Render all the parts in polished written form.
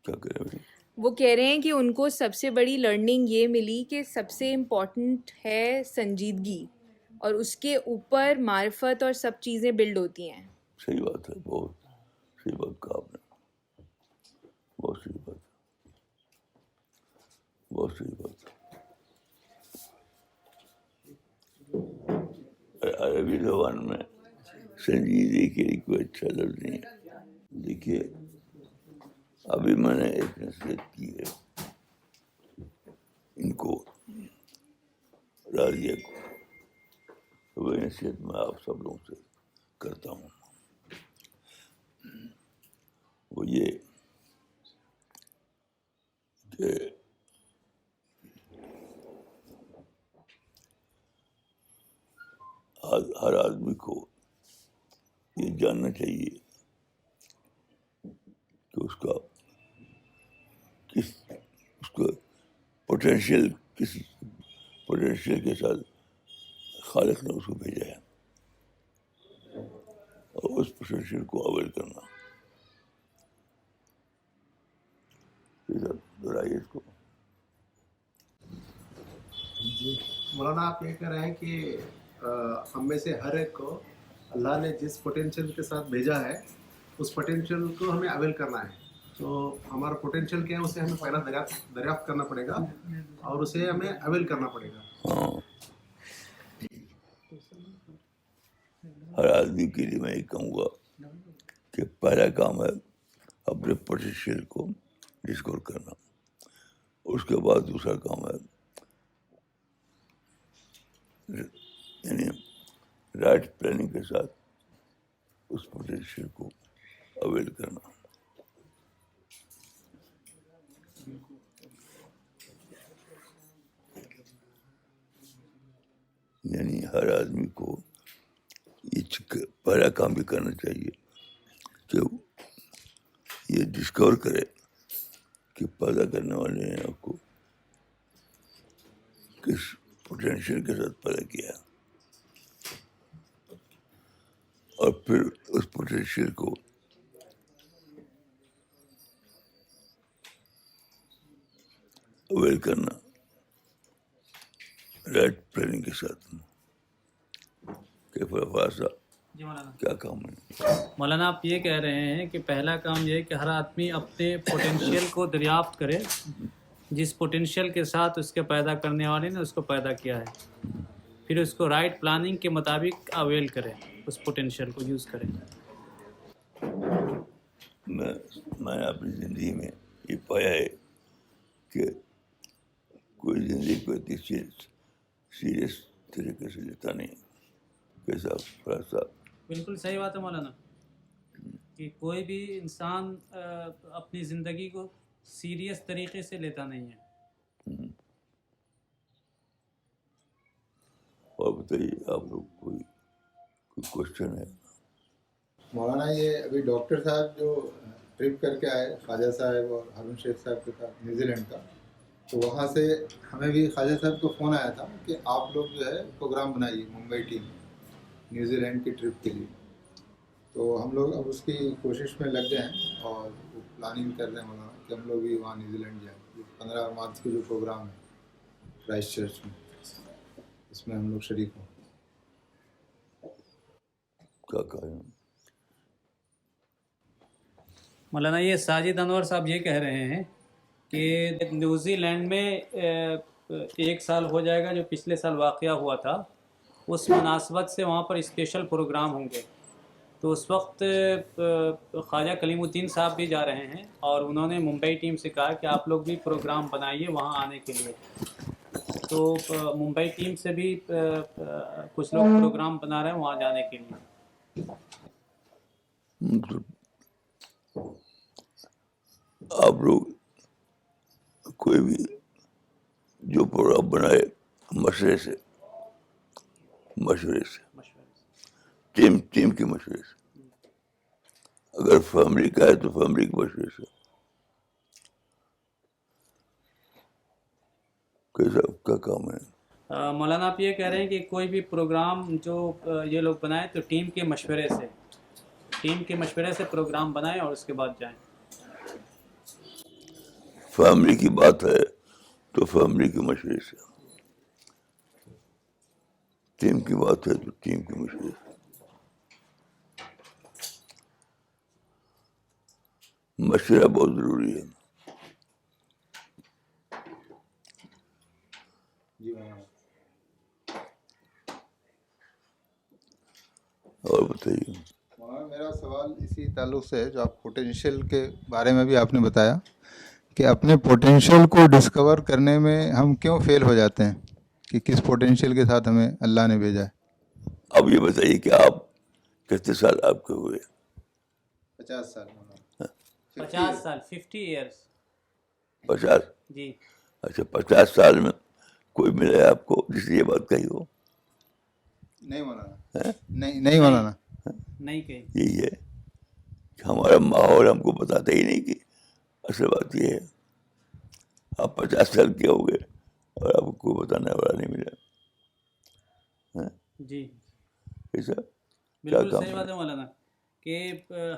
کیا کہہ رہے ہیں؟ وہ کہہ رہے ہیں کہ ان کو سب سے بڑی لرننگ یہ ملی کہ سب سے امپورٹنٹ ہے سنجیدگی، اور اس کے اوپر معرفت اور سب چیزیں بلڈ ہوتی ہیں. صحیح بات ہے، بہت صحیح بات کہا آپ نے، بہت صحیح بات ہے، بہت صحیح بات ہے. عربی زبان میں سنجیدگی کے لیے کوئی اچھا لفظ نہیں ہے. دیکھیے ابھی میں نے ایک نصیحت کی ہے ان کو، راضیہ کو، وہ نصیحت میں آپ سب لوگوں سے کرتا ہوں. وہ یہ کہ ہر آدمی کو یہ جاننا چاہیے کہ اس کا پوٹینشیل کس پوٹینشیل کے ساتھ خالق نے اس کو بھیجا ہے، اور اس پوٹینشیل کو اویل کرنا. دہرائیے اس کو. جی مولانا، آپ یہ کہہ رہے ہیں کہ ہم میں سے ہر ایک کو اللہ نے جس پوٹینشیل کے ساتھ بھیجا ہے اس پوٹینشیل کو ہمیں اویل کرنا ہے. تو ہمارا پوٹینشیل کیا ہے، اسے ہمیں پہلا دریافت کرنا پڑے گا اور اسے ہمیں اویل کرنا پڑے گا. ہاں، ہر آدمی کے لیے میں یہ کہوں گا کہ پہلا کام ہے اپنے پوٹینشیل کو ڈسکور کرنا. اس کے بعد دوسرا کام ہے یعنی رائٹ پلاننگ کے ساتھ اس پوٹینشیل کو اویل کرنا. یعنی ہر آدمی کو یہ پہلا کام بھی کرنا چاہیے کہ یہ ڈسکور کرے کہ پیدا کرنے والے نے آپ کو کس پوٹینشیل کے ساتھ پیدا کیا، اور پھر اس پوٹینشیل کو اویل کرنا رائٹ پلاننگ کے ساتھ. جی مولانا، کیا کام ہے؟ مولانا آپ یہ کہہ رہے ہیں کہ پہلا کام یہ ہے کہ ہر آدمی اپنے پوٹینشیل کو دریافت کرے، جس پوٹینشیل کے ساتھ اس کے پیدا کرنے والے نے اس کو پیدا کیا ہے، پھر اس کو رائٹ پلاننگ کے مطابق اویل کرے، اس پوٹینشیل کو یوز کرے. میں نے اپنی زندگی میں یہ پایا ہے کہ کوئی زندگی کو اتنی سیریس طریقے سے لیتا نہیں. کیسا فراز صاحب؟ بالکل صحیح بات ہے مولانا، کہ کوئی بھی انسان اپنی زندگی کو سیریس طریقے سے لیتا نہیں ہے. اور بتائیے آپ لوگ کوئی کوشچن ہے؟ مولانا یہ ابھی ڈاکٹر صاحب جو ٹرپ کر کے آئے خواجہ صاحب اور ہارون شیخ صاحب کے ساتھ نیوزی لینڈ کا، تو وہاں سے ہمیں بھی خواجہ صاحب کو فون آیا تھا کہ آپ لوگ جو ہے پروگرام بنائیے ممبئی ٹیم نیوزی لینڈ کی ٹرپ کے لیے. تو ہم لوگ اب اس کی کوشش میں لگ گئے ہیں اور وہ پلاننگ کر رہے ہیں مولانا کہ ہم لوگ بھی وہاں نیوزی لینڈ جائیں. 15 مارچ کو جو پروگرام ہے کرائسٹ چرچ میں، اس میں ہم لوگ شریک ہوں. کیا کہیں؟ مولانا یہ ساجد انور صاحب یہ کہہ رہے ہیں کہ نیوزی لینڈ میں 1 سال ہو جائے گا جو پچھلے سال واقعہ ہوا تھا، اس مناسبت سے وہاں پر اسپیشل پروگرام ہوں گے. تو اس وقت خواجہ کلیم الدین صاحب بھی جا رہے ہیں، اور انہوں نے ممبئی ٹیم سے کہا کہ آپ لوگ بھی پروگرام بنائیے وہاں آنے کے لیے. تو ممبئی ٹیم سے بھی کچھ لوگ پروگرام بنا رہے ہیں وہاں جانے کے لیے. آپ لوگ کوئی بھی جو پروگرام بنائے مشورے سے ٹیم کے مشورے سے. اگر فیملی کا ہے تو فیملی کے مشورے سے. کیسا کیا کام ہے؟ مولانا آپ یہ کہہ رہے ہیں کہ کوئی بھی پروگرام جو یہ لوگ بنائیں تو ٹیم کے مشورے سے پروگرام بنائیں اور اس کے بعد جائیں. فیملی کی بات ہے تو فیملی کے مشورے سے، ٹیم کی بات ہے تو ٹیم کے مشورے سے. مشورہ بہت ضروری ہے. جی مولانا. اور بتائیے. مولانا میرا سوال اسی تعلق سے ہے جو آپ پوٹینشیل کے بارے میں بھی آپ نے بتایا کہ اپنے پوٹینشیل کو ڈسکور کرنے میں ہم کیوں فیل ہو جاتے ہیں، کہ کس پوٹینشیل کے ساتھ ہمیں اللہ نے بھیجا ہے. اب یہ بتائیے کہ آپ کتنے سال آپ کے ہوئے؟ 50 سال مولانا. 50 سال 50 ایئرس. 50. جی. اچھا 50 سال میں کوئی ملا ہے آپ کو جس نے یہ بات کہی ہو؟ نہیں مولانا. نہیں مولانا. نہیں کہیں. یہی ہے کہ ہمارا ماحول ہم کو بتاتا ہی نہیں. کہ اصل بات یہ ہے آپ 50 سال کے ہو گئے اور آپ کو کوئی بتانے والا نہیں ملا. جی ایسا بالکل کام صحیح بات ہے مولانا کہ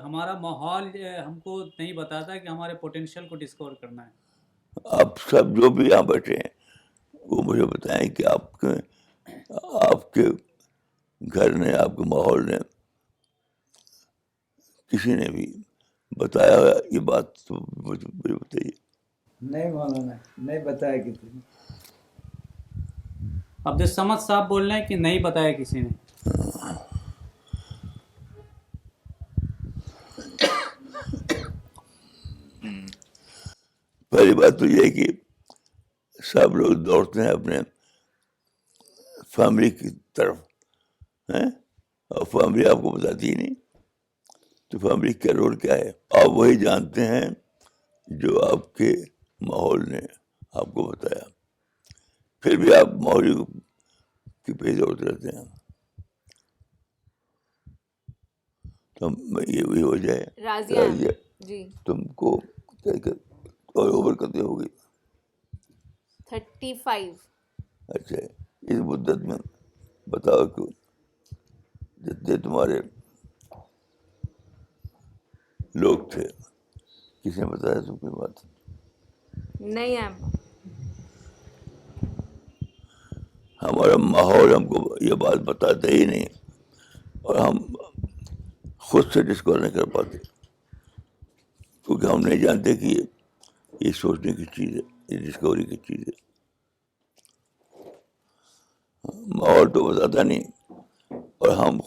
ہمارا ماحول ہم کو نہیں بتاتا کہ ہمارے پوٹینشیل کو ڈسکور کرنا ہے. آپ سب جو بھی یہاں بیٹھے ہیں وہ مجھے بتائیں کہ آپ کے گھر نے، آپ کے ماحول نے، کسی نے بھی بتایا یہ بات تو مجھے بتائیے. نہیں مولانا نہیں بتایا کسی نے. عبدالصمد صاحب بول رہے ہیں کہ نہیں بتایا کسی نے. پہلی بات تو یہ ہے کہ سب لوگ دوڑتے ہیں اپنے فیملی کی طرف ہیں اور فیملی آپ کو بتاتی ہی نہیں. تو فیملی کا رول کیا ہے؟ آپ وہی جانتے ہیں جو آپ کے ماحول نے آپ کو بتایا. پھر بھی آپ ماحول کے پیچھے دوڑتے رہتے ہیں. تو یہ وہی ہو جائے راضیہ جی تم کو اور اوور کرتے ہوگی. 35. اچھا اس مدت میں بتاؤ کہ جتنے تمہارے لوگ تھے کس نے بتایا تم کی بات؟ نہیں ہے. ہمارا ماحول ہم کو یہ بات بتاتا ہی نہیں اور ہم خود سے ڈسکور نہیں کر پاتے کیونکہ ہم نہیں جانتے کہ یہ سوچنے کی چیز ہے، یہ ڈسکوری کی چیز ہے. ماحول تو بتاتا نہیں اور ہم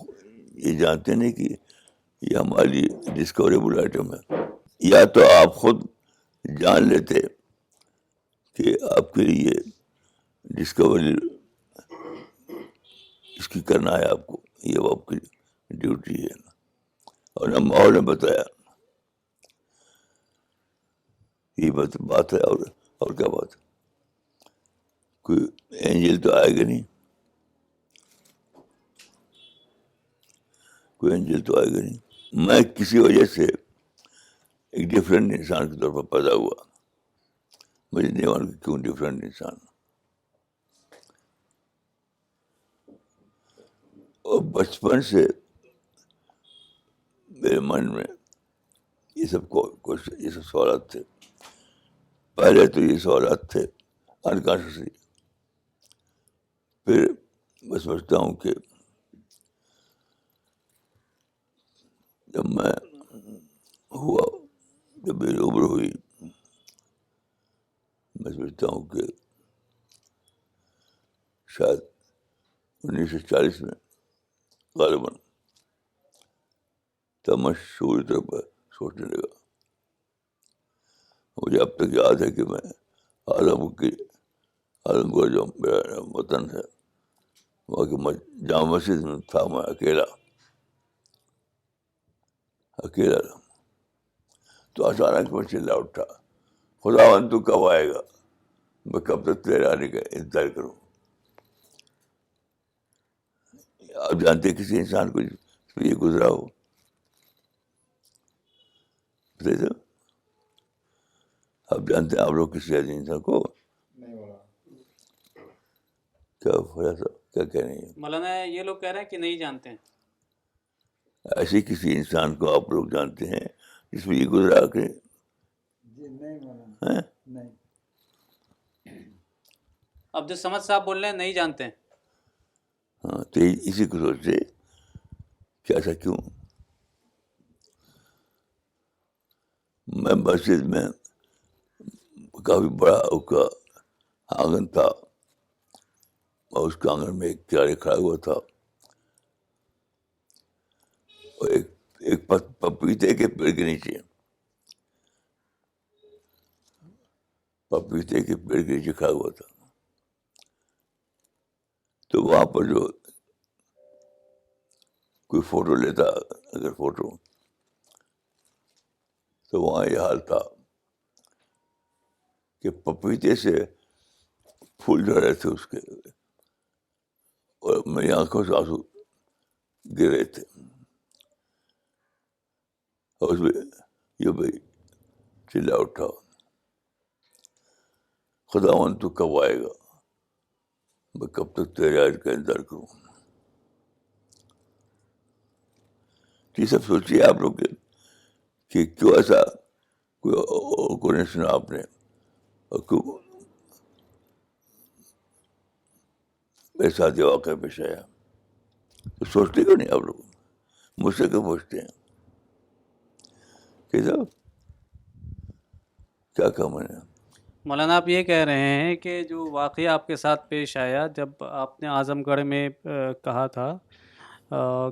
یہ جانتے نہیں کہ یہ ہماری ڈسکوریبل آئٹم ہے. یا تو آپ خود جان لیتے کہ آپ کے لیے ڈسکوری اس کی کرنا ہے آپ کو، یہ آپ کی ڈیوٹی ہے، اور نہ ماحول نے بتایا. یہ بات ہے. اور کیا بات ہے؟ کوئی اینجل تو آئے گا نہیں، کوئی اینجل تو آئے گا نہیں. میں کسی وجہ سے ایک ڈفرینٹ انسان کے طور پر پیدا ہوا. مجھے نہیں معلوم کہ کیوں ڈفرینٹ انسان. اور بچپن سے میرے من میں یہ سب سوالات تھے. پہلے تو یہ سوالات تھے انکانشیسلی. پھر میں سمجھتا ہوں کہ جب میں ہوا، جب میری عمر ہوئی، میں سمجھتا ہوں کہ شاید 1940 میں غالباً تب میں شعوری طور پر سوچنے لگا. مجھے اب تک یاد ہے کہ میں عالم گڑھ جو میرا وطن ہے وہاں کی جامع مسجد میں تھا. میں اکیلا تو اچانک میں چلا اٹھا، خداوند تو کب آئے گا؟ میں کب تک تیرے آنے کا انتظار کروں؟ آپ جانتے کسی انسان کو یہ گزرا ہو؟ آپ جانتے ہیں آپ لوگ کسی انسان کو؟ نہیں مولانا. کیا خواجہ صاحب کیا کہہ رہے ہیں؟ مولانا یہ لوگ کہہ رہے ہیں کہ نہیں جانتے ہیں. ایسے کسی انسان کو آپ لوگ جانتے ہیں جس میں یہ گزرا کہ جی نہیں مولانا ہیں؟ نہیں. عبد الصمد صاحب بول رہے ہیں نہیں جانتے ہیں. ہاں تو اسی کو سوچتے کہ ایسا کیوں. میں مسجد میں کافی بڑا اس کا آنگن تھا اور اس کے آنگن میں ایک چارے کھڑا ہوا تھا اور ایک پپیتے کے پیڑ کے نیچے کھڑا ہوا تھا. تو وہاں پر جو کوئی فوٹو لیتا اگر فوٹو تو وہاں یہ حال تھا کہ پپیتے سے پھول جھڑ رہے تھے اس کے اور میری آنکھوں سے آنسو گر رہے تھے. اور اس میں یہ بھائی چلا اٹھا خداوند تو کب آئے گا, میں کب تک تیرے آج کا انتظار کروں. یہ سب سوچیے آپ لوگ کہ کیوں ایسا کوئی نہیں سنا آپ نے اور کیوں میرے ساتھ یہ واقعہ پیش آیا. تو سوچتے کیوں نہیں آپ لوگ؟ مجھ سے کیوں پوچھتے ہیں کہ صاحب کیا کہا میں نے؟ مولانا آپ یہ کہہ رہے ہیں کہ جو واقعہ آپ کے ساتھ پیش آیا جب آپ نے اعظم گڑھ میں کہا تھا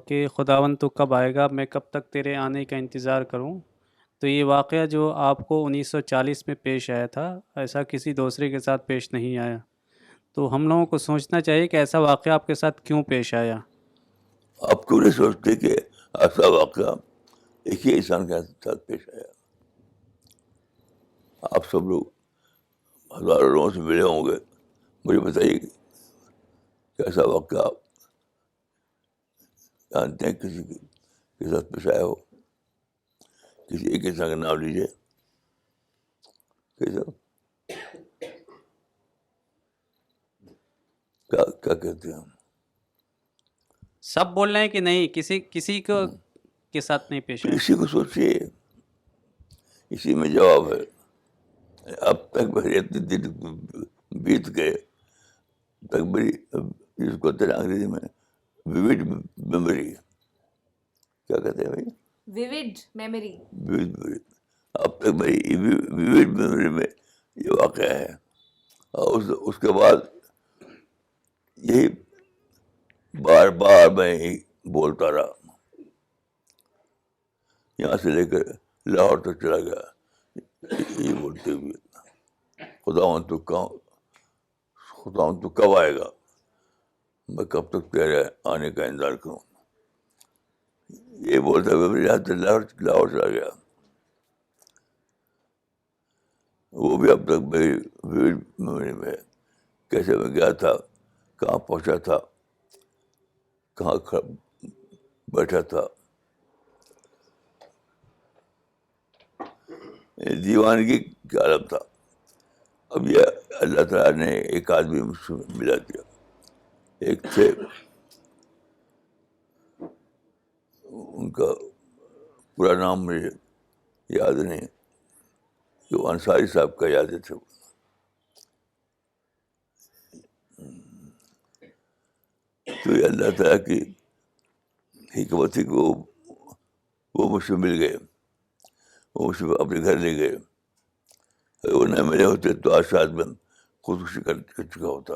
کہ خداوند تو کب آئے گا, میں کب تک تیرے آنے کا انتظار کروں, تو یہ واقعہ جو آپ کو 1940 میں پیش آیا تھا ایسا کسی دوسرے کے ساتھ پیش نہیں آیا. تو ہم لوگوں کو سوچنا چاہیے کہ ایسا واقعہ آپ کے ساتھ کیوں پیش آیا. آپ کیوں نہیں سوچتے کہ ایسا واقعہ ایک ہی انسان کے ساتھ پیش آیا؟ آپ سب لوگ ہزاروں لوگوں سے ملے ہوں گے, مجھے بتائیے کہ ایسا واقعہ آپ جانتے ہیں کسی کے ساتھ پیش آیا ہو؟ کسی ایک انسان کا نام لیجیے. کیا کہتے ہیں؟ سب بول رہے ہیں کہ نہیں, کسی کو کے ساتھ نہیں پیش آیا. اسی کو سوچیے, اسی میں جواب ہے. اب تک میرے اتنے دن بیت گئے تک میری جس کو کہتے ہیں انگریزی میں ویوڈ میموری, کیا کہتے ہیں بھائی؟ Vivid memory. اب تک میری ویوڈ میموری میں یہ واقعہ ہے. اور اس کے بعد یہی بار بار میں ہی بولتا رہا, یہاں سے لے کر لاہور تک چلا گیا یہی بولتے ہوئے خداوند تو کب آئے گا, میں کب تک تیرے آنے کا انتظار کروں. یہ بولتا ہوئے میرے یہاں سے لاہور چلا گیا. وہ بھی اب تک میری میموری میں ہے. کیسے میں گیا تھا, کہاں پہنچا تھا, کہاں بیٹھا تھا. دیوانگی کا عالم تھا. اب یہ اللہ تعالیٰ نے ایک آدمی مجھ سے ملا دیا. ایک تھے, ان کا پورا نام مجھے یاد نہیں, جو انصاری صاحب کا یاد تھے. تو یہ اللہ تعالیٰ کی حکمت تھی کہ وہ مجھ سے مل گئے, وہ مجھ سے اپنے گھر لے گئے. وہ نہ ملے ہوتے تو آج شاید میں خودکشی کر چکا ہوتا.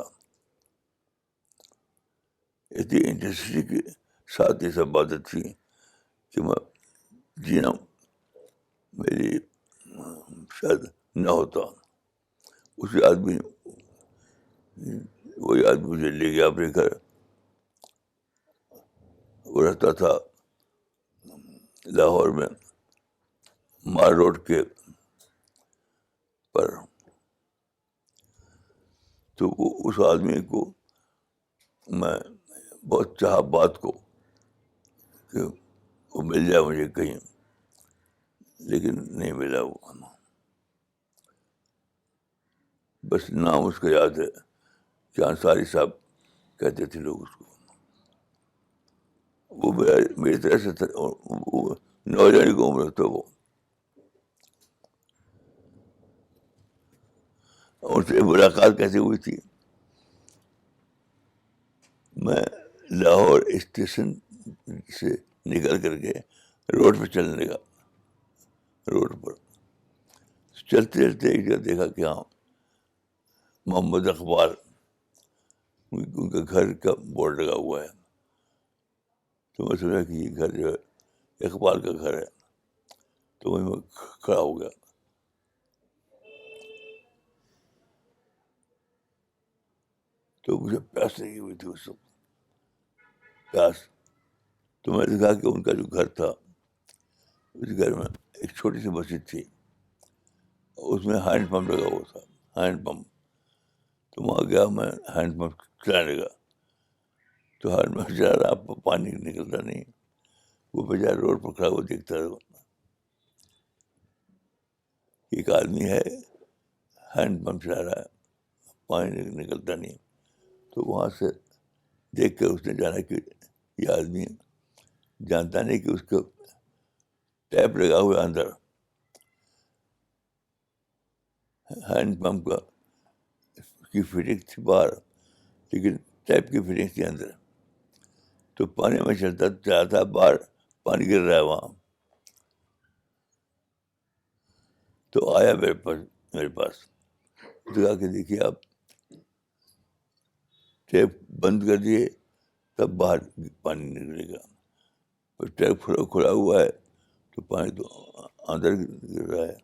اتنی انٹینسٹی کے ساتھ یہ سب باتیں تھیں کہ میں جینا میری شاید نہ ہوتا. وہی آدمی مجھے لے گیا اپنے گھر. وہ رہتا تھا لاہور میں مار روڈ کے پر. تو اس آدمی کو میں بہت چاہا بات کو کہ وہ مل جائے مجھے کہیں, لیکن نہیں ملا. وہ بس نام اس کا یاد ہے کہ انصاری صاحب کہتے تھے لوگ اس کو. وہ میری طرح سے تھا, وہ نوجوان کی عمر تھا وہ. ان سے ملاقات کیسے ہوئی تھی؟ میں لاہور اسٹیشن سے نکل کر کے روڈ پہ چلنے لگا. روڈ پر چلتے چلتے ایک جگہ دیکھا کہ ہاں محمد اقبال, ان کا گھر کا بورڈ لگا ہوا ہے. تو میں سمجھا کہ یہ گھر جو ہے اقبال کا گھر ہے. تو وہیں میں کھڑا ہو گیا. تو مجھے پیاس لگی ہوئی تھی اس وقت, پیاس. تو میں نے دیکھا کہ ان کا جو گھر تھا, اس گھر میں ایک چھوٹی سی مسجد تھی, اس میں ہینڈ پمپ لگا ہوا تھا, ہینڈ پمپ. تو وہاں گیا میں, ہینڈ پمپ چلانے لگا. تو ہینڈ پمپ چلا رہا, پانی نکلتا نہیں. وہ بیچارہ روڈ پر کھڑا ہوا دیکھتا رہا. ایک آدمی ہے ہینڈ پمپ چلا رہا ہے, پانی نکلتا نہیں. تو وہاں سے دیکھ کر اس نے جانا کہ یہ آدمی جانتا نہیں کہ اس کو ٹیپ لگا ہوا ہے اندر, ہینڈ پمپ کا کی فٹنگ تھی باہر, لیکن ٹیپ کی فٹنگ تھی اندر. تو پانی میں چلتا تھا, باہر پانی گر رہا ہے وہاں. تو آیا میرے پاس دکھا کے دیکھیے آپ, ٹیپ بند کر دیے تب باہر پانی نکلے گا. ٹیپ کھلا ہوا ہے تو پانی تو اندر گر رہا ہے.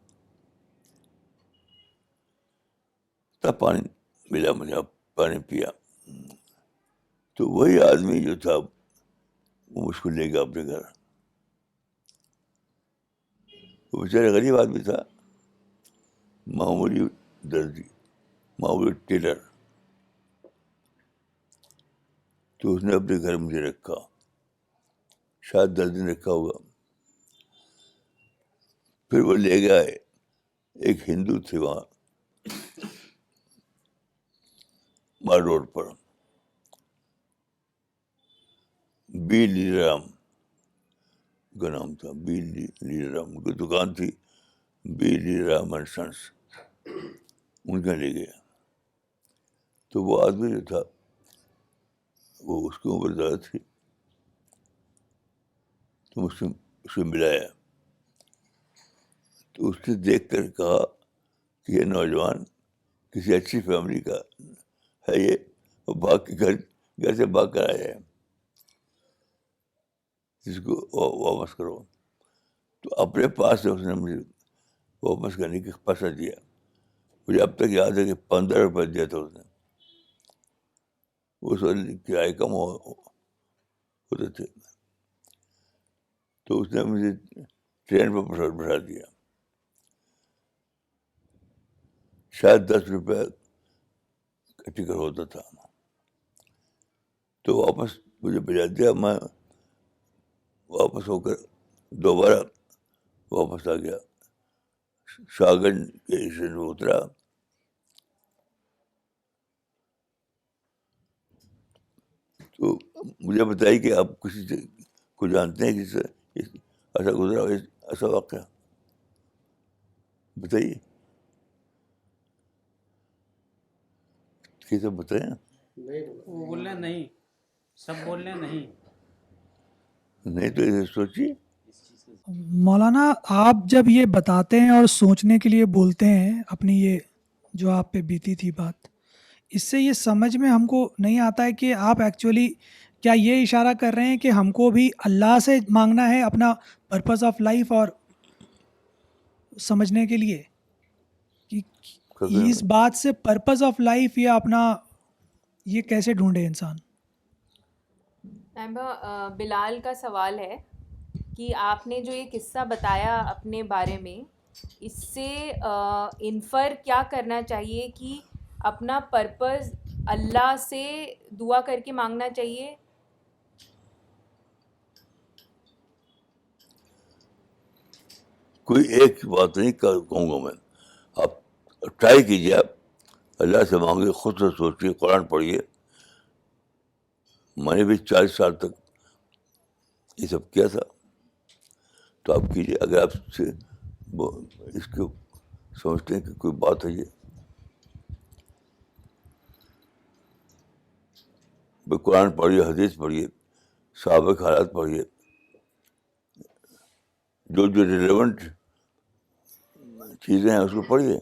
تب پانی ملا مجھے, پانی پیا. تو وہی آدمی جو تھا وہ مجھ کو لے گیا اپنے گھر. وہ بیچارہ غریب آدمی تھا, معمولی درزی, معمولی ٹیلر. تو اس نے اپنے گھر مجھے رکھا, شاید 10 دن رکھا ہوگا. پھر وہ لے گیا, ایک ہندو تھے وہاں مال روڈ پر, بی لیلام کا نام تھا. بی لیلام کی دکان تھی, بی لیلام اینڈ سنس, ان کا لے گیا. تو وہ آدمی جو تھا وہ اس کی عمر زیادہ تھی. تو اس سے ملایا. تو اس نے دیکھ کر کہا کہ یہ نوجوان کسی اچھی فیملی کا ہے, یہ بھاگ کے گھر سے بھاگ کر آیا ہے, جس کو واپس کرو. تو اپنے پاس سے اس نے مجھے واپس کرنے کا پیسہ دیا. مجھے اب تک یاد ہے کہ 15 روپئے دیا تھا اس نے. اس وقت کرائے کم ہوتے تھے. تو اس نے مجھے ٹرین پر بٹھا دیا. شاید 10 روپئے کا ٹکٹ ہوتا تھا. تو واپس مجھے بھیجا دیا. میں واپس ہو کر دوبارہ واپس آ گیا. شاہگنج کے اسٹیشن میں اترا. تو مجھے بتائیے کہ آپ کسی سے کو جانتے ہیں جس سے ایسا گزرا, ایسا واقعہ بتائیے, کسی بتائیں. وہ بول رہے ہیں نہیں, سب بول رہے ہیں نہیں. نہیں تو اسے سوچیے. مولانا آپ جب یہ بتاتے ہیں اور سوچنے کے لیے بولتے ہیں اپنی یہ جو آپ پہ بیتی تھی بات, اس سے یہ سمجھ میں ہم کو نہیں آتا ہے کہ آپ ایکچولی کیا یہ اشارہ کر رہے ہیں کہ ہم کو بھی اللہ سے مانگنا ہے اپنا پرپز آف لائف اور سمجھنے کے لیے کہ اس بات سے پرپز آف لائف یا اپنا یہ کیسے ڈھونڈے انسان؟ بلال کا سوال ہے کہ آپ نے جو یہ قصہ بتایا اپنے بارے میں, اس سے انفر کیا کرنا چاہیے کہ اپنا پرپز اللہ سے دعا کر کے مانگنا چاہیے؟ کوئی ایک بات نہیں کہوں گا میں. آپ ٹرائی کیجیے, آپ اللہ سے مانگیے, خود سے سوچیے, قرآن پڑھیے, میں نے بھی 40 سال تک یہ سب کیا تھا. تو آپ کیجیے, اگر آپ سے اس کو سمجھتے ہیں کہ کوئی بات ہے یہ. قرآن پڑھیے, حدیث پڑھیے, صحابہ کے حالات پڑھیے, جو ریلیونٹ چیزیں ہیں اس کو پڑھیے.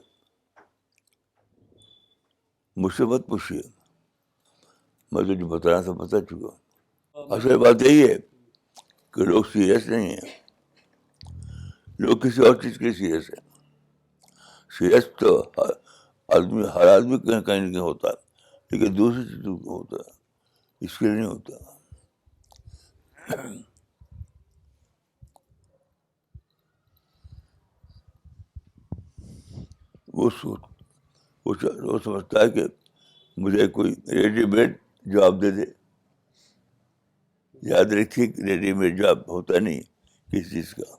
مجھ سے مت پوچھیے, میں تو جو بتانا تھا بتا چکا. اصل بات یہی ہے کہ لوگ سیریس نہیں ہیں, لوگ کسی اور چیز کے لیے سیریس ہیں. سیریس تو آدمی, ہر آدمی کہیں کہیں نہیں ہوتا ہے, لیکن دوسری چیزوں کو ہوتا ہے, اس کے لیے نہیں ہوتا. وہ سمجھتا ہے کہ مجھے کوئی ریڈی میڈ جواب دے دے. یاد رکھیے کہ ریڈی میڈ جواب ہوتا نہیں کسی چیز کا.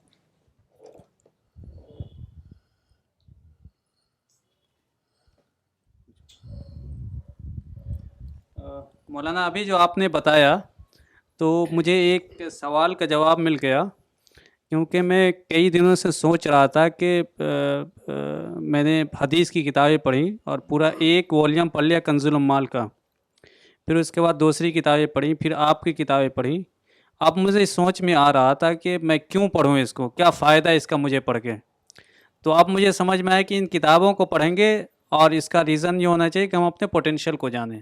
مولانا ابھی جو آپ نے بتایا تو مجھے ایک سوال کا جواب مل گیا, کیونکہ میں کئی دنوں سے سوچ رہا تھا کہ میں نے حدیث کی کتابیں پڑھی اور پورا ایک والیوم پڑھ لیا کنز العمال کا, پھر اس کے بعد دوسری کتابیں پڑھی, پھر آپ کی کتابیں پڑھی. اب مجھے اس سوچ میں آ رہا تھا کہ میں کیوں پڑھوں اس کو, کیا فائدہ اس کا مجھے پڑھ کے. تو اب مجھے سمجھ میں آیا کہ ان کتابوں کو پڑھیں گے اور اس کا ریزن یہ ہونا چاہیے کہ ہم اپنے پوٹینشیل کو جانیں,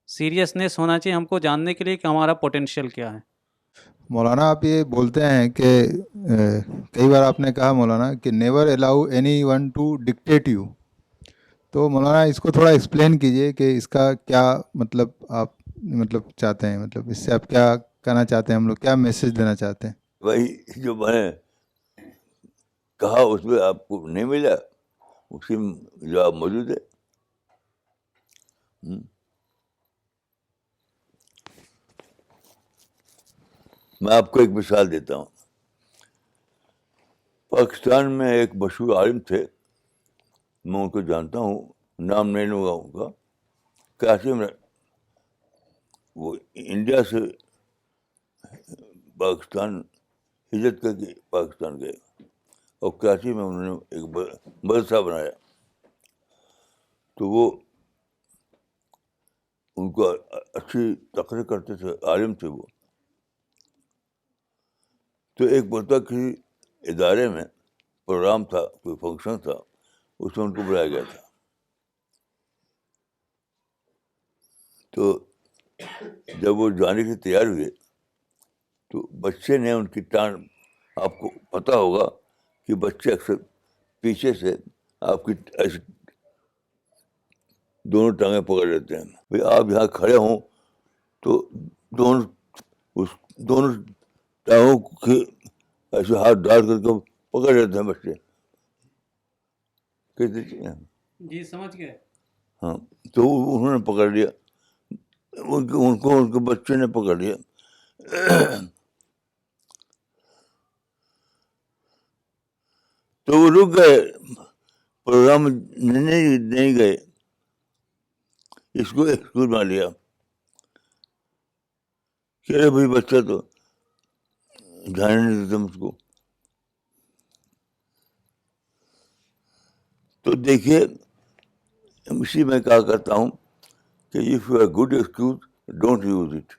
سیریسنیس ہونا چاہیے ہم کو جاننے کے لیے کہ ہمارا پوٹینشیل کیا ہے. مولانا آپ یہ بولتے ہیں کہ کئی بار آپ نے کہا مولانا کہ never allow anyone to dictate you. تو مولانا اس کو تھوڑا ایکسپلین کیجئے کہ اس کا کیا مطلب آپ مطلب چاہتے ہیں, مطلب اس سے آپ کیا کہنا چاہتے ہیں, ہم لوگ کیا میسج دینا چاہتے ہیں. وہی جو میں نے کہا اس میں آپ کو نہیں ملا, اسی میں جواب موجود ہے. میں آپ کو ایک مثال دیتا ہوں. پاکستان میں ایک مشہور عالم تھے, میں ان کو جانتا ہوں, نام نہیں لوں گا ان کا. کراچی میں وہ انڈیا سے پاکستان ہجرت کر کے پاکستان گئے, اور کراچی میں انہوں نے ایک مدرسہ بنایا. تو وہ ان کو اچھی تقریر کرتے تھے, عالم تھے وہ. تو ایک مرتبہ کسی ادارے میں پروگرام تھا, کوئی فنکشن تھا, اس میں ان کو بلایا گیا تھا. تو جب وہ جانے کے تیار ہوئے تو بچے نے ان کی ٹانگ, آپ کو پتہ ہوگا کہ بچے اکثر پیچھے سے آپ کی ایسے دونوں ٹانگیں پکڑ لیتے ہیں. بھائی آپ یہاں کھڑے ہوں تو دونوں ٹانگوں کے ایسے ہاتھ ڈال کر کے پکڑ لیتے ہیں بچے. کہتے جی سمجھ گئے. ہاں, تو انہوں نے پکڑ لیا, ان کو بچے نے پکڑ لیا. تو وہ رک گئے, پروگرام نہیں گئے, اس کو ایکسکیوز بنا لیا کہ ارے بھائی بچہ تو جانے نہیں دیتے مجھ کو. تو دیکھیے, اسی میں کہا کرتا ہوں کہ if you are good excuse don't use it.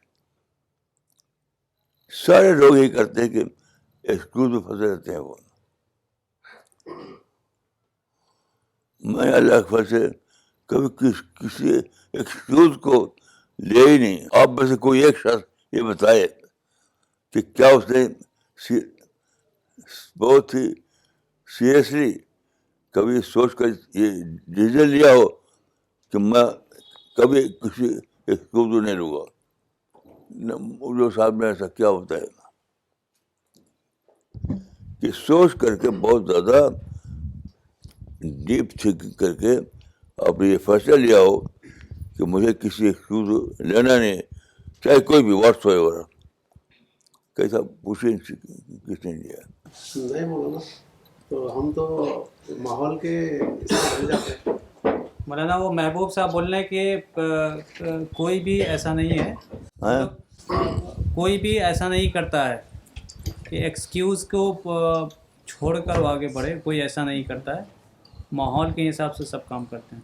سارے لوگ یہی کرتے ہیں کہ ایکسکیوز میں پھنسے رہتے ہیں. وہ میں اللہ کے فضل سے کبھی کسی ایکسکیوز کو لے ہی نہیں. آپ میں سے کوئی ایک شخص یہ بتائے کہ کیا اس نے بہت ہی سیریسلی کبھی سوچ کر یہ ڈیسیژن لیا ہو کہ میں کبھی کسی ایکسکیوز کو نہیں لوں گا. جو صاحب نے ایسا کیا ہوتا ہے کہ سوچ کر کے بہت زیادہ ڈیپ تھنکنگ کر کے آپ نے یہ فیصلہ لیا ہو کہ مجھے کسی ایکسکیوز لینا نہیں, چاہے کوئی بھی واٹس ایور. کیسا پوچھیں کس نے لیا؟ نہیں مولانا, تو ہم تو ماحول کے اس میں بن جاتے ہیں. مولانا وہ محبوب صاحب بول رہے ہیں کہ کوئی بھی ایسا نہیں ہے، ہیں؟ کوئی بھی ایسا نہیں کرتا ہے کہ ایکسکیوز کو چھوڑ کر وہ آگے بڑھے، کوئی ایسا نہیں کرتا ہے، ماحول کے حساب سے سب کام کرتے ہیں.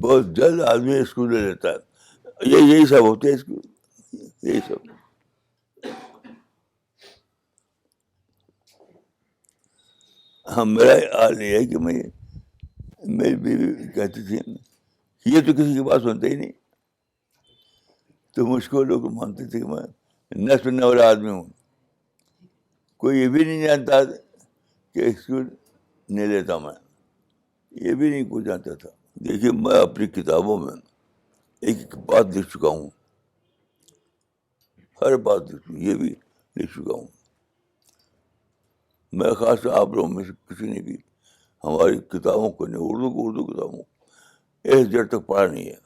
بہت جلد آدمی اسکول لے لیتا ہے. یہی سب ہوتے ہیں اسکول، یہی سب. ہاں میرا حال یہ ہے کہ میری بیوی کہتی تھی یہ تو کسی کی بات سنتا ہی نہیں، تو مجھ کو لوگ مانتے تھے کہ میں نہ سننے والا آدمی ہوں. کوئی یہ بھی نہیں جانتا کہ اسکول نہیں لیتا میں، یہ بھی نہیں کوئی جانتا تھا. دیکھیے میں اپنی کتابوں میں ایک بات لکھ چکا ہوں، ہر بات یہ بھی لکھ چکا ہوں. میں خاص آپ لوگوں میں سے کسی نے بھی ہماری کتابوں کو نہیں، اردو کتابوں ایس جڑ تک پڑھا نہیں ہے.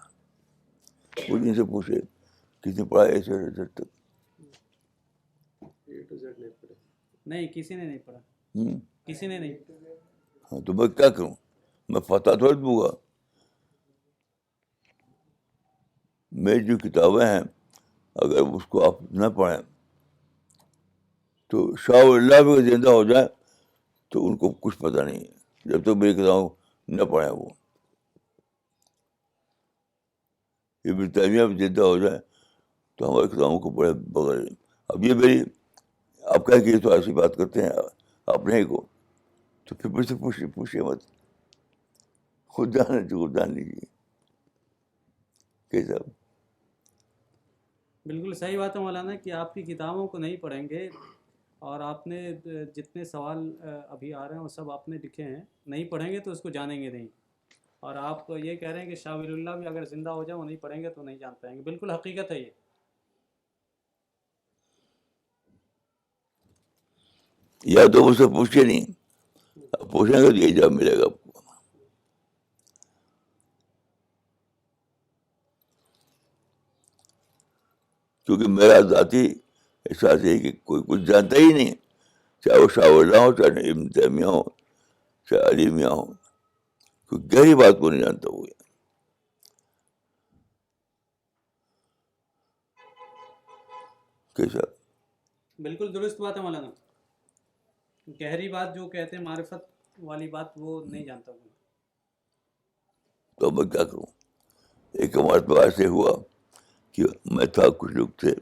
وہ جن سے پوچھے کس نے پڑھا ایس جڑ تک؟ نہیں، کسی نے نہیں پڑھا، کسی نے نہیں. ہاں تو میں کیا کروں؟ میں فتح تھوڑی دوں گا. میری جو کتابیں ہیں اگر اس کو آپ نہ پڑھیں تو شاہ اللہ بھی زندہ ہو جائے تو ان کو کچھ پتہ نہیں ہے جب تک میری کتابوں نہ پڑھیں. وہ ابن تیمیہ بھی زندہ ہو جائے تو ہماری کتابوں کو پڑھے بغیر. اب یہ میری آپ کہیں کہ یہ تو ایسی بات کرتے ہیں اپنے ہی کو، تو پھر مجھ سے پوچھیے مت، خود جان لیجیے. کیسا؟ بالکل صحیح بات ہے مولانا کہ آپ کی کتابوں کو نہیں پڑھیں گے، اور آپ نے جتنے سوال ابھی آ رہے ہیں وہ سب آپ نے لکھے ہیں، نہیں پڑھیں گے تو اس کو جانیں گے نہیں. اور آپ یہ کہہ رہے ہیں کہ شاہ ولی اللہ بھی اگر زندہ ہو جائے وہ نہیں پڑھیں گے تو نہیں جان پائیں گے. بالکل حقیقت ہے یہ. یا تو مجھ سے پوچھے نہیں، پوچھیں گے تو یہ جواب ملے گا آپ کو. کیونکہ میرا ذاتی احساس ہے کہ کوئی کچھ جانتا ہی نہیں، چاہے وہ شاہ ولی ہو، چاہے ابن تیمیہ ہو، چاہے علی میاں ہو، کوئی گہری بات کو نہیں جانتا. وہ کیسا؟ بالکل درست بات ہے مولانا، گہری بات جو کہتے ہیں معرفت والی بات وہ نہیں جانتا ہوں. تو میں کیا کروں؟ ایک مرتبہ ایسے ہوا کہ میں تھا، کچھ لوگ تھے،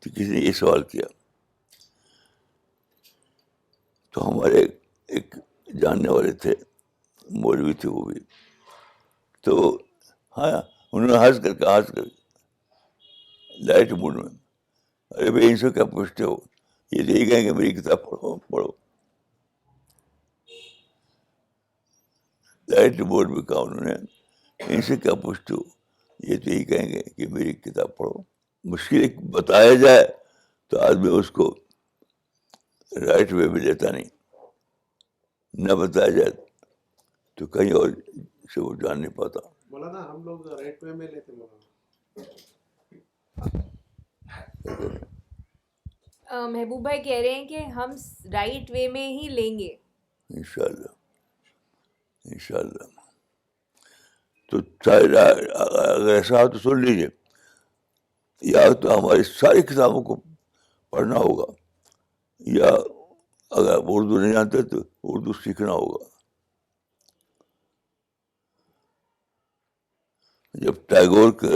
تو کسی نے یہ سوال کیا تو ہمارے ایک جاننے والے تھے، مولوی تھے وہ بھی، تو ہاں انہوں نے ہنس کر لائٹ موڈ میں، ارے بھائی ان سے کیا پوچھتے ہو، یہ تو یہی کہیں کہ میری کتاب پڑھو. لائٹ موڈ میں کہا انہوں نے، ان سے کیا پوچھتے ہو، یہ تو یہی کہیں گے کہ میری کتاب پڑھو. مشکل بتایا جائے تو آدمی اس کو رائٹ وے میں لیتا نہیں، نہ بتایا جائے تو کہیں اور سے وہ جان نہیں پاتا. مولانا ہم لوگ رائٹ وے میں لیتے مولانا. محبوب بھائی کہہ رہے ہیں کہ ہم رائٹ وے میں ہی لیں گے انشاءاللہ. تو اگر ایسا ہو تو سن لیجیے، یا تو ہماری ساری کتابوں کو پڑھنا ہوگا، یا اگر اردو نہیں جانتے تو اردو سیکھنا ہوگا. جب ٹیگور کے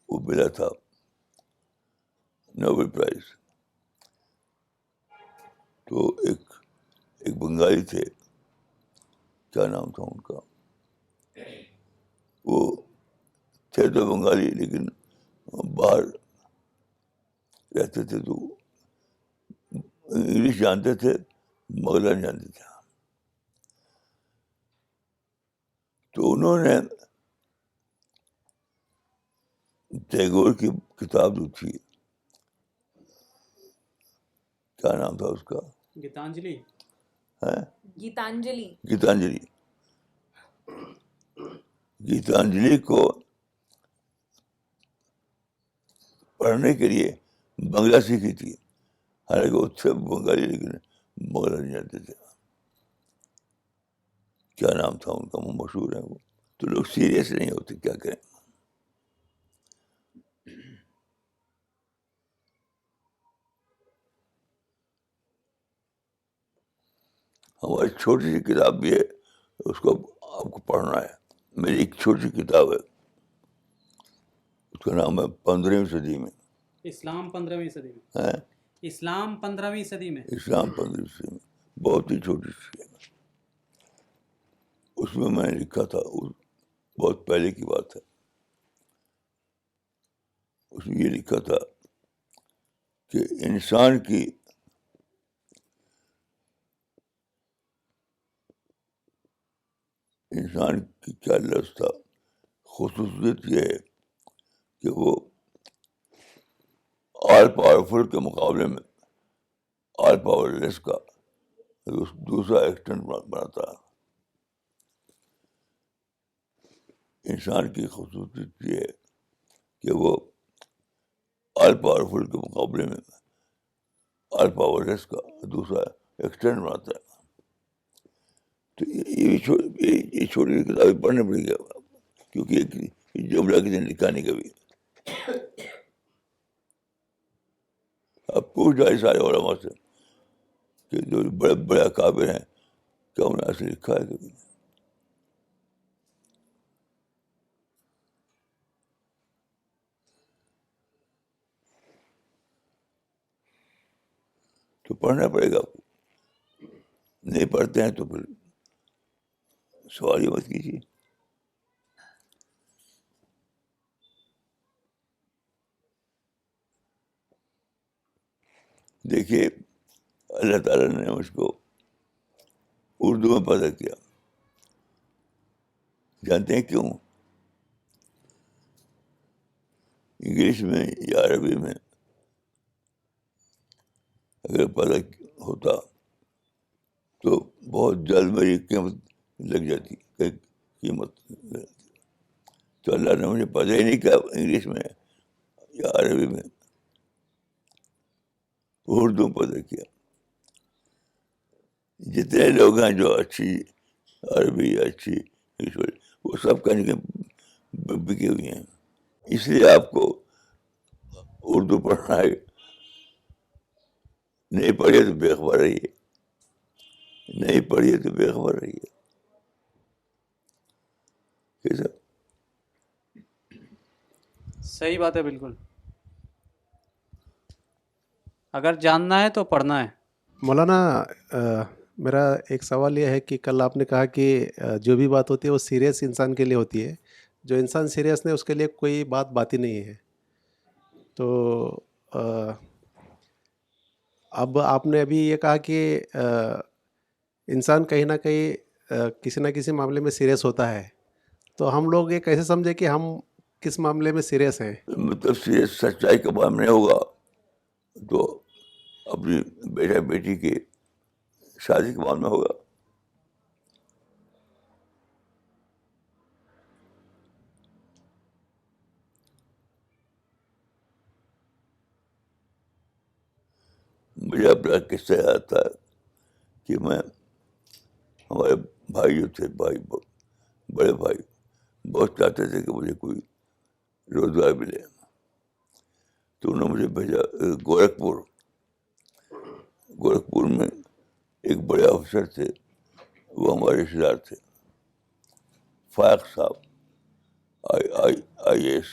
وہ ملا تھا نوبل پرائز، تو ایک بنگالی تھے، کیا نام تھا ان کا، وہ تھے تو بنگالی لیکن باہر رہتے تھے تو انگلش جانتے تھے مگر نہیں جانتے تھے. تو انہوں نے ٹیگور کی کتاب جو تھی، کیا نام تھا اس کا، گیتانجلی. گیتانجلی کو پڑھنے کے لیے بنگلہ سیکھی تھی، حالانکہ وہ تھے بنگالی لیکن بنگلہ نہیں جانتے تھے. کیا نام تھا ان کا, وہ مشہور ہیں وہ. تو لوگ سیریس نہیں ہوتے, کیا کریں. ہماری چھوٹی سی کتاب بھی ہے, اس کو آپ کو پڑھنا ہے. میری ایک چھوٹی سی کتاب ہے, اس کا نام ہے 15ویں صدی میں. اسلام 15ویں صدی میں. ہیں, اسلام 15ویں صدی میں. اسلام 15ویں صدی میں, بہت ہی چھوٹی سی ہے. اس میں نے لکھا تھا, بہت پہلے کی بات ہے, اس میں یہ لکھا تھا کہ انسان کی کیا لفظ تھا, خصوصیت یہ ہے کہ وہ آل پاورفل کے مقابلے میں آل پاور لیس کا دوسرا ایکسٹینٹ بناتا ہے. انسان کی خصوصیت یہ ہے کہ وہ آل پاورفل کے مقابلے میں آل پاور لیس کا دوسرا ایکسٹینٹ بناتا ہے. تو یہ چھوٹی کتابیں پڑھنے پڑے گی, کیونکہ ایک جملہ کسی نے لکھا نہیں کبھی. اب پوچھ جائے سارے علماء سے کہ جو بڑے بڑے اکابر ہیں, کیا انہوں نے ایسے لکھا ہے کبھی؟ تو پڑھنا پڑے گا آپ کو. نہیں پڑھتے ہیں تو پھر سوال ہی مت کیجیے. دیکھیے, اللہ تعالیٰ نے مجھ کو اردو میں پیدا کیا. جانتے ہیں کیوں؟ انگلش میں یا عربی میں اگر پیدا ہوتا تو بہت جلد میری قیمت لگ جاتی, قیمت لگ جاتی. تو اللہ نے مجھے پیدا ہی نہیں کیا انگلش میں یا عربی میں, اردو میں پیدا کیا. جتنے لوگ ہیں جو اچھی عربی, اچھی انگلش, وہ سب کہیں کہ بکے ہوئے ہیں. اس لیے آپ کو اردو پڑھنا ہے. نہیں پڑھیے تو بے خبر رہیے, نہیں پڑھیے تو بے خبر رہیے. کیسا؟ صحیح بات ہے, بالکل. اگر جاننا ہے تو پڑھنا ہے. مولانا میرا ایک سوال یہ ہے کہ کل آپ نے کہا کہ جو بھی بات ہوتی ہے وہ سیریس انسان کے لیے ہوتی ہے. جو انسان سیریس نہیں اس کے لیے کوئی بات ہی نہیں ہے. تو اب آپ نے ابھی یہ کہا کہ انسان کہیں نہ کہیں کسی نہ کسی معاملے میں سیریس ہوتا ہے. تو ہم لوگ یہ کیسے سمجھے کہ ہم کس معاملے میں سیریس ہیں؟ مطلب سیریس سچائی کے بارے میں نہیں ہوگا تو اپنی بیٹا بیٹی کی شادی کے بارے میں ہوگا. مجھے اپنا قصہ یاد تھا کہ ہمارے بھائی جو تھے, بڑے بھائی بہت چاہتے تھے کہ مجھے کوئی روزگار ملے. تو انہوں نے مجھے بھیجا گورکھپور میں ایک بڑے افسر تھے, وہ ہمارے رشتے دار تھے, فائق صاحب, آئی ایس.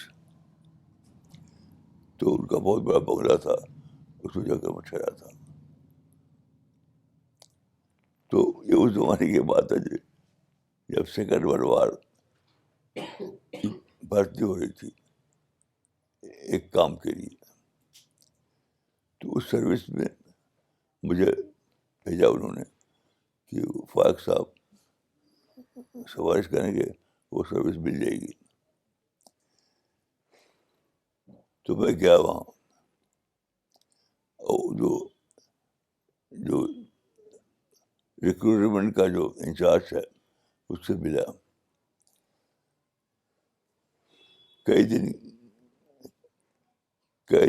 تو ان کا بہت بڑا بنگلہ تھا, اس کو جا کر میں ٹھہرا تھا. تو یہ اس زمانے کی بات ہے جب سیکنڈ ورلڈ وار کی بھرتی ہو رہی تھی ایک کام کے لیے. تو اس سروس میں مجھے بھیجا انہوں نے کہ فائق صاحب سفارش کریں گے, وہ سروس مل جائے گی. تو میں گیا وہاں, اور جو ریکروٹمنٹ کا جو انچارج ہے اس سے ملا. کئی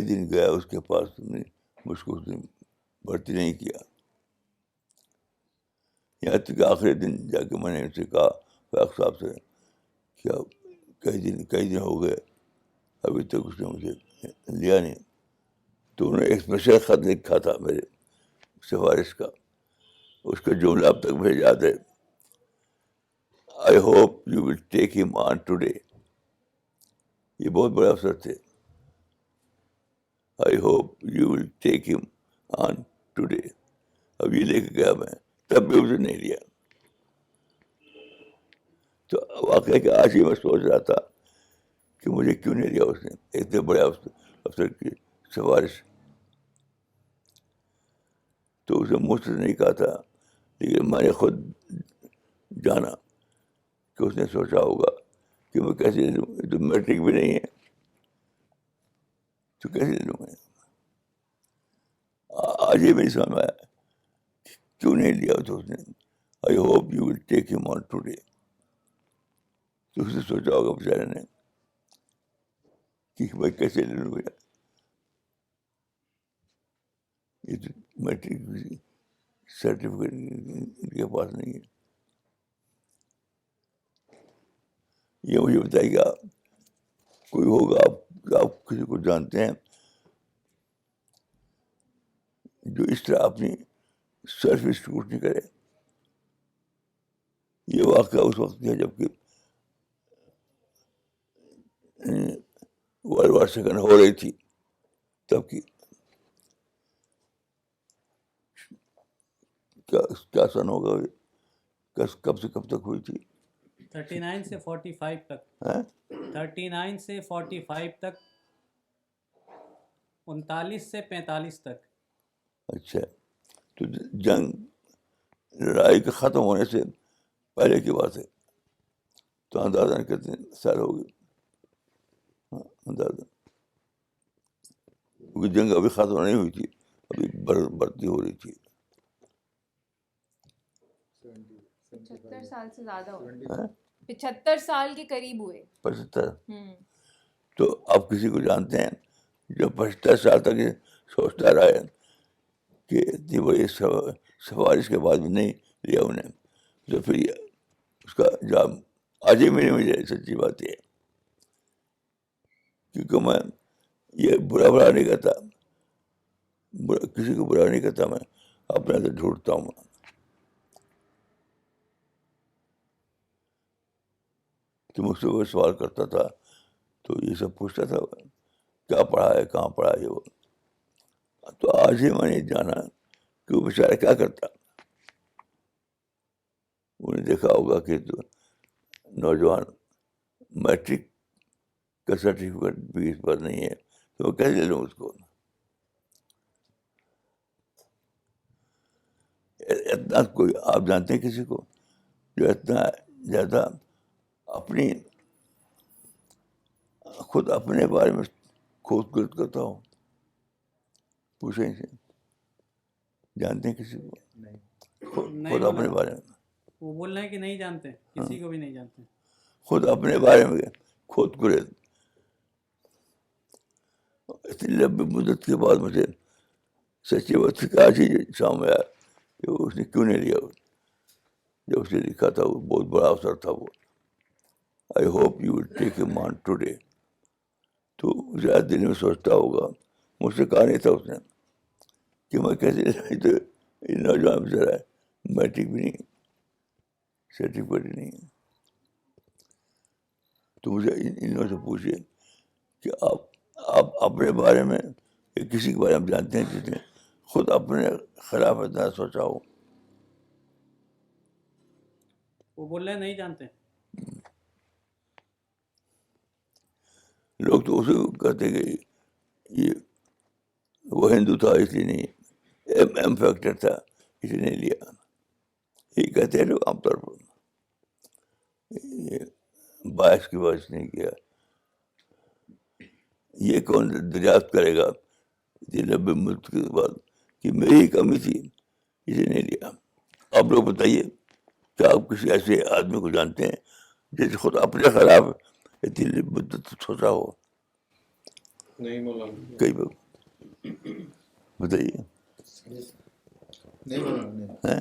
دن گیا اس کے پاس, مجھ کو اس نے بھرتی نہیں کیا. یہاں تک کہ آخری دن جا کے میں نے ان سے کہا فیاض صاحب سے کہ کئی دن ہو گئے ابھی تک اس نے مجھے لیا نہیں. تو انہوں نے ایک اسپیشل خط لکھا تھا میرے سفارش کا, اس کا جملہ اب تک مجھے یاد ہے, آئی ہوپ یو ول ٹیک ہم آن ٹوڈے. یہ بہت بڑے افسر تھے. آئی ہوپ یو ول ٹیک ہم آن ٹوڈے. اب یہ لے کے گیا میں, تب بھی اسے نہیں لیا. تو واقعہ کہ آج ہی میں سوچ رہا تھا کہ مجھے کیوں نہیں لیا اس نے, اتنے بڑے افسر کی سفارش. تو اسے مجھ سے نہیں کہا تھا, لیکن میں نے خود جانا کہ اس نے سوچا ہوگا کہ میں کیسے لے لوں, تو میٹرک بھی نہیں ہے تو کیسے لے لوں میں. آج ہی میری سمجھ میں آیا کیوں نہیں لیا تو اس نے, آئی ہوپ یو ول ٹیک ہم آن ٹوڈے. تو اس نے سوچا ہوگا بیچارے نے کہ میں کیسے لے لوں گا, یہ تو میٹرک سرٹیفکیٹ ان کے پاس نہیں ہے. یہ مجھے بتائیے گا کوئی ہوگا آپ کسی کو جانتے ہیں جو اس طرح اپنی سیلف اسکروٹنی کرے. یہ واقعہ اس وقت ہے جب کہ ورلڈ وار سیکنڈ ہو رہی تھی, تب کی کیا سن ہوگا, کب سے کب تک ہوئی تھی. 39 سے 45 تک, 39 سے 45 تک, 39 سے 45 تک. اچھا, تو جنگ لڑائی کے ختم ہونے سے پہلے کی بات ہے, تو اندازہ کتنے سال ہو گئے. ہاں اندازہ, کیونکہ جنگ ابھی ختم نہیں ہوئی تھی, ابھی بڑھتی ہو رہی تھی. 75 سال سے زیادہ ہوئے, 75 سال کے قریب ہوئے. 75. تو آپ کسی کو جانتے ہیں جو 75 سال تک یہ سوچتا رہا ہے کہ اتنی بڑی سفارش کے بعد بھی نہیں لیا انہیں, تو پھر اس کا جواب آج ہی میں مجھے سچی بات ہے, کیونکہ میں یہ برا نہیں کرتا, کسی کو برا نہیں کرتا, میں اپنے سے ڈھونڈتا ہوں. تو مجھ سے وہ سوال کرتا تھا تو یہ سب پوچھتا تھا کیا پڑھا ہے, کہاں پڑھا ہے وہ. تو آج ہی میں نے جانا کہ وہ بیچارہ کیا کرتا. انہیں دیکھا ہوگا کہ تو نوجوان میٹرک کا سرٹیفکیٹ بھی اس پر نہیں ہے, تو وہ کیسے لے لوں اس کو. اتنا کوئی آپ جانتے ہیں کسی کو جو اتنا زیادہ اپنی خود اپنے بارے میں کھوج گرد کرتا ہوں؟ پوچھیں سے, جانتے ہیں کسی کو خود اپنے بارے میں؟ وہ بول رہے ہیں کہ نہیں جانتے, کسی کو بھی نہیں جانتے. خود اپنے بارے میں کھود گرد. اتنی لمبی مدت کے بعد مجھے سچی بات کہ آج ہی شام میں آیا کہ اس نے کیوں نہیں لیا. جب اس نے لکھا تھا وہ بہت بڑا افسر تھا وہ, آئی ہوپ یو ول ٹیک ہم آن ٹوڈے. تو زیادہ دل میں سوچتا ہوگا, مجھ سے کہا نہیں تھا اس نے کہ میں کیسے, تو نوجوان بچارا ہے, میٹرک بھی نہیں, سرٹیفکیٹ بھی نہیں. تو مجھے ان لوگوں سے پوچھیے کہ آپ اپنے بارے میں کسی کے بارے میں جانتے ہیں جس نے خود اپنے خلاف اتنا سوچا ہو؟ وہ بول رہے ہیں نہیں جانتے. لوگ تو اسی کو کہتے کہ یہ وہ ہندو تھا اس لیے نہیں, ایم فیکٹر تھا اس لیے نہیں لیا. یہ کہتے ہیں لوگ عام طور پر, یہ باعث کی وجہ سے نہیں کیا. یہ کون دریافت کرے گا اتنی لمبے مدت کے بعد کہ میری ہی کمی تھی اسے نہیں لیا. آپ لوگ بتائیے کیا آپ کسی ایسے آدمی کو جانتے ہیں جیسے خود اپنے خلاف اتنی مدت سوچا ہو؟ نہیں مولانا. کئی بتائیے. نہیں مولانا, نہیں. ہیں